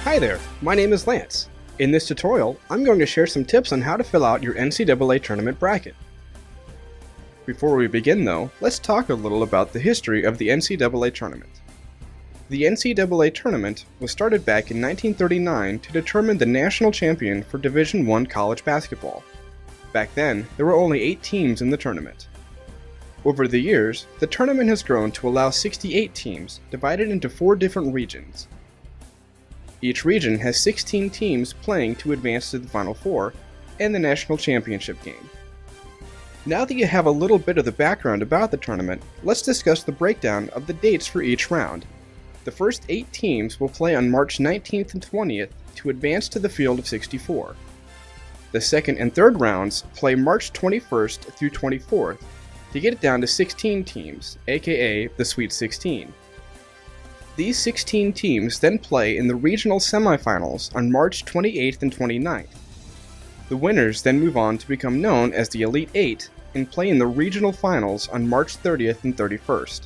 Hi there, my name is Lance. In this tutorial, I'm going to share some tips on how to fill out your NCAA tournament bracket. Before we begin though, let's talk a little about the history of the NCAA tournament. The NCAA tournament was started back in 1939 to determine the national champion for Division I college basketball. Back then, there were only 8 teams in the tournament. Over the years, the tournament has grown to allow 68 teams, divided into 4 different regions. Each region has 16 teams playing to advance to the Final Four and the national championship game. Now that you have a little bit of the background about the tournament, let's discuss the breakdown of the dates for each round. The first 8 teams will play on March 19th and 20th to advance to the field of 64. The second and third rounds play March 21st through 24th to get it down to 16 teams, aka the Sweet 16. These 16 teams then play in the regional semifinals on March 28th and 29th. The winners then move on to become known as the Elite 8 and play in the regional finals on March 30th and 31st.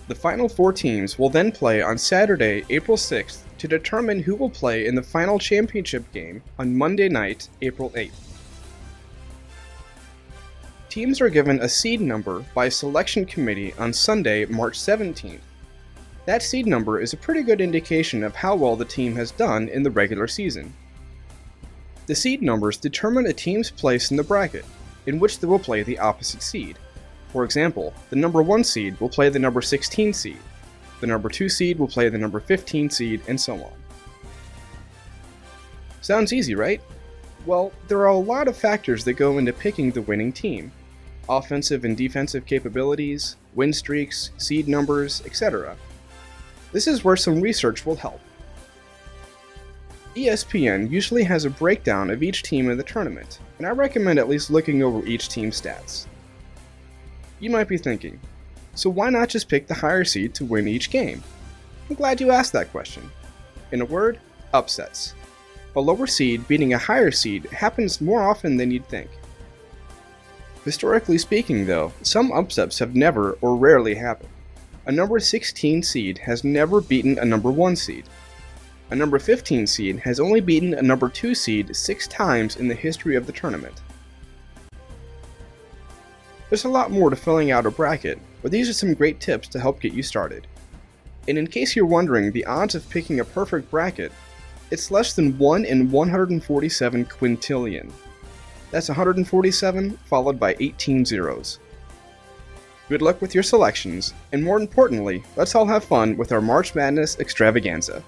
The final 4 teams will then play on Saturday, April 6th to determine who will play in the final championship game on Monday night, April 8th. Teams are given a seed number by a selection committee on Sunday, March 17th. That seed number is a pretty good indication of how well the team has done in the regular season. The seed numbers determine a team's place in the bracket, in which they will play the opposite seed. For example, the number 1 seed will play the number 16 seed, the number 2 seed will play the number 15 seed, and so on. Sounds easy, right? Well, there are a lot of factors that go into picking the winning team. Offensive and defensive capabilities, win streaks, seed numbers, etc. This is where some research will help. ESPN usually has a breakdown of each team in the tournament, and I recommend at least looking over each team's stats. You might be thinking, so why not just pick the higher seed to win each game? I'm glad you asked that question. In a word, upsets. A lower seed beating a higher seed happens more often than you'd think. Historically speaking though, some upsets have never or rarely happened. A number 16 seed has never beaten a number 1 seed. A number 15 seed has only beaten a number 2 seed 6 times in the history of the tournament. There's a lot more to filling out a bracket, but these are some great tips to help get you started. And in case you're wondering the odds of picking a perfect bracket, it's less than 1 in 147 quintillion. That's 147 followed by 18 zeros. Good luck with your selections, and more importantly, let's all have fun with our March Madness extravaganza.